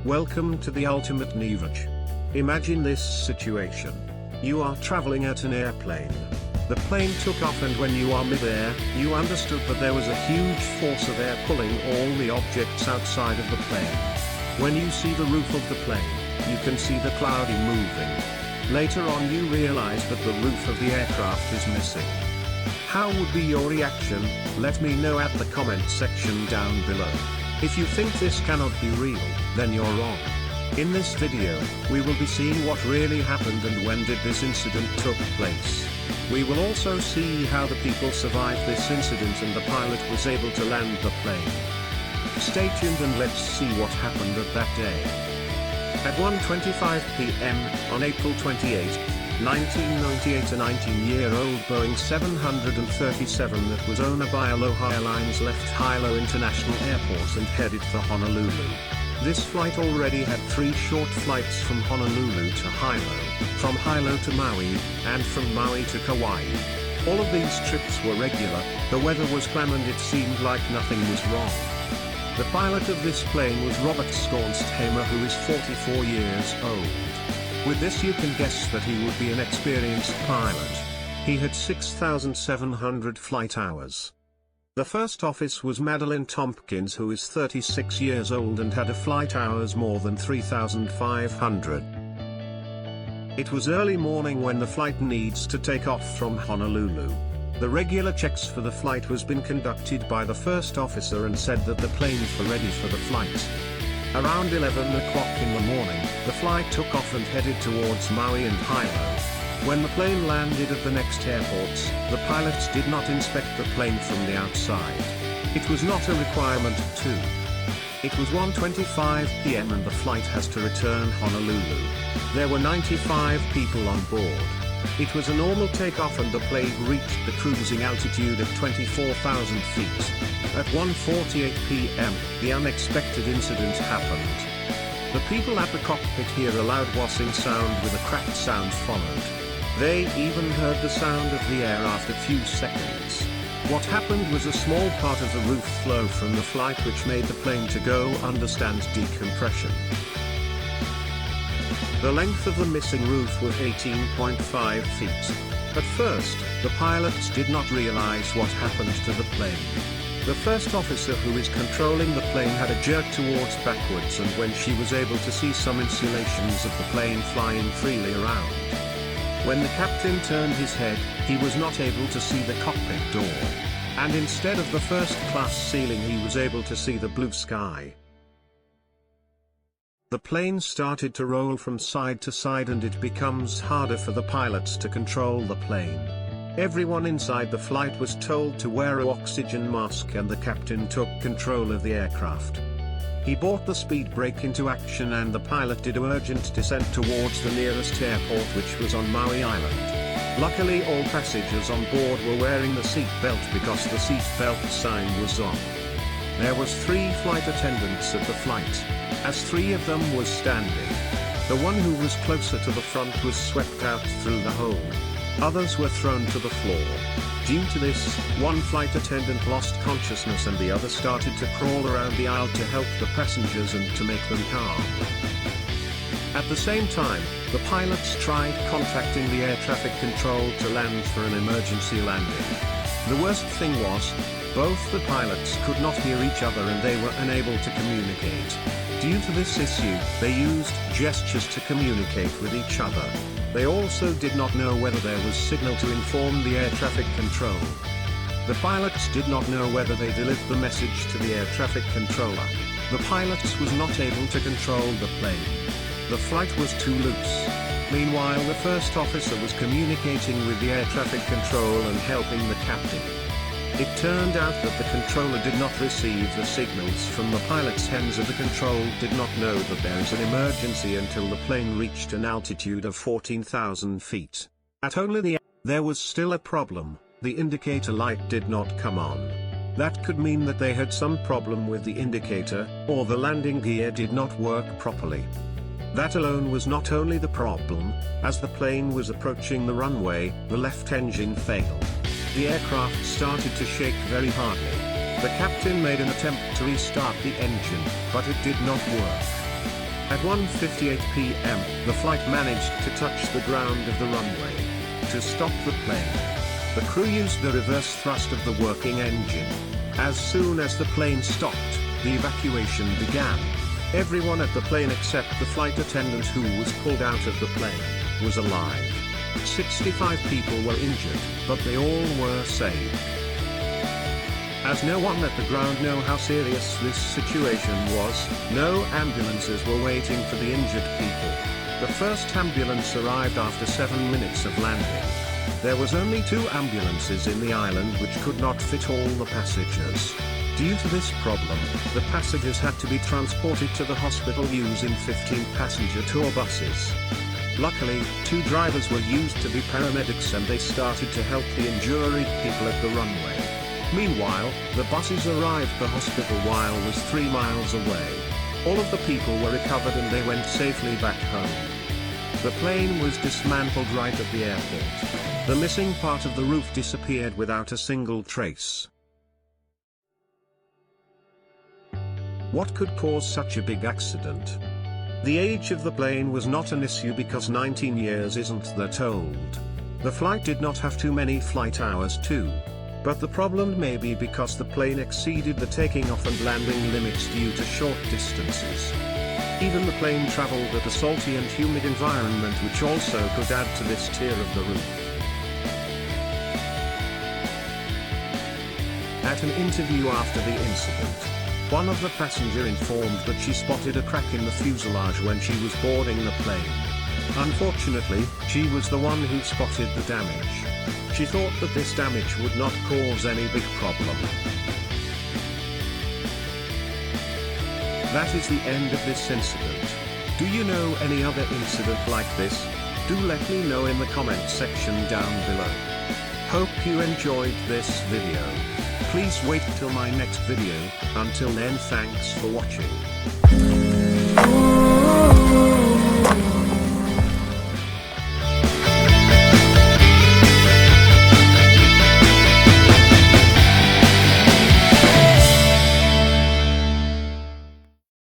Welcome to the ultimate Niraj. Imagine this situation. You are traveling at an airplane. The plane took off, and when you are mid-air, you understood that there was a huge force of air pulling all the objects outside of the plane. When you see the roof of the plane, you can see the cloudy moving. Later on you realize that the roof of the aircraft is missing. How would be your reaction? Let me know at the comment section down below. If you think this cannot be real, then you're wrong. In this video, we will be seeing what really happened and when did this incident took place. We will also see how the people survived this incident and the pilot was able to land the plane. Stay tuned and let's see what happened at that day. At 1:25 p.m. on April 28, 1998, a 19-year-old Boeing 737 that was owned by Aloha Airlines left Hilo International Airport and headed for Honolulu. This flight already had 3 short flights from Honolulu to Hilo, from Hilo to Maui, and from Maui to Kauai. All of these trips were regular, the weather was calm and it seemed like nothing was wrong. The pilot of this plane was Robert Skornsthamer, who is 44 years old. With this you can guess that he would be an experienced pilot. He had 6,700 flight hours. The first officer was Madeline Tompkins, who is 36 years old and had a flight hours more than 3,500. It was early morning when the flight needs to take off from Honolulu. The regular checks for the flight was been conducted by the first officer and said that the planes were ready for the flight. Around 11 o'clock in the morning, the flight took off and headed towards Maui and Hilo. When the plane landed at the next airports, the pilots did not inspect the plane from the outside. It was not a requirement to. It was 1:25 p.m. and the flight has to return Honolulu. There were 95 people on board. It was a normal takeoff and the plane reached the cruising altitude of 24,000 feet. At 1:48 p.m., the unexpected incident happened. The people at the cockpit hear a loud washing sound with a cracked sound followed. They even heard the sound of the air after a few seconds. What happened was a small part of the roof flow from the flight which made the plane to go understand decompression. The length of the missing roof was 18.5 feet. At first, the pilots did not realize what happened to the plane. The first officer who is controlling the plane had a jerk towards backwards, and when she was able to see some insulations of the plane flying freely around. When the captain turned his head, he was not able to see the cockpit door. And instead of the first class ceiling he was able to see the blue sky. The plane started to roll from side to side and it becomes harder for the pilots to control the plane. Everyone inside the flight was told to wear an oxygen mask and the captain took control of the aircraft. He brought the speed brake into action and the pilot did an urgent descent towards the nearest airport, which was on Maui Island. Luckily all passengers on board were wearing the seat belt because the seat belt sign was on. There was 3 flight attendants at the flight. As 3 of them was standing. The one who was closer to the front was swept out through the hole. Others were thrown to the floor. Due to this, one flight attendant lost consciousness and the other started to crawl around the aisle to help the passengers and to make them calm. At the same time, the pilots tried contacting the air traffic control to land for an emergency landing. The worst thing was, both the pilots could not hear each other and they were unable to communicate. Due to this issue, they used gestures to communicate with each other. They also did not know whether there was signal to inform the air traffic control. The pilots did not know whether they delivered the message to the air traffic controller. The pilots was not able to control the plane. The flight was too loose. Meanwhile, the first officer was communicating with the air traffic control and helping the captain. It turned out that the controller did not receive the signals from the pilot's hands and the control did not know that there is an emergency until the plane reached an altitude of 14,000 feet. At only there was still a problem, the indicator light did not come on. That could mean that they had some problem with the indicator, or the landing gear did not work properly. That alone was not only the problem. As the plane was approaching the runway, the left engine failed. the aircraft started to shake very hardly. The captain made an attempt to restart the engine, but it did not work. At 1:58 p.m., the flight managed to touch the ground of the runway. To stop the plane, the crew used the reverse thrust of the working engine. As soon as the plane stopped, the evacuation began. Everyone at the plane except the flight attendant, who was pulled out of the plane, was alive. 65 people were injured, but they all were saved. As no one at the ground knew how serious this situation was, no ambulances were waiting for the injured people. The first ambulance arrived after 7 minutes of landing. There was only 2 ambulances in the island which could not fit all the passengers. Due to this problem, the passengers had to be transported to the hospital using 15-passenger tour buses. Luckily, 2 drivers were used to be paramedics and they started to help the injured people at the runway. Meanwhile, the buses arrived at the hospital while was 3 miles away. All of the people were recovered and they went safely back home. The plane was dismantled right at the airport. The missing part of the roof disappeared without a single trace. What could cause such a big accident? The age of the plane was not an issue because 19 years isn't that old. The flight did not have too many flight hours too. But the problem may be because the plane exceeded the taking off and landing limits due to short distances. Even the plane traveled at a salty and humid environment, which also could add to this tear of the roof. At an interview after the incident, one of the passengers informed that she spotted a crack in the fuselage when she was boarding the plane. Unfortunately, she was the one who spotted the damage. She thought that this damage would not cause any big problem. That is the end of this incident. Do you know any other incident like this? Do let me know in the comment section down below. Hope you enjoyed this video. Please wait till my next video. Until then, thanks for watching.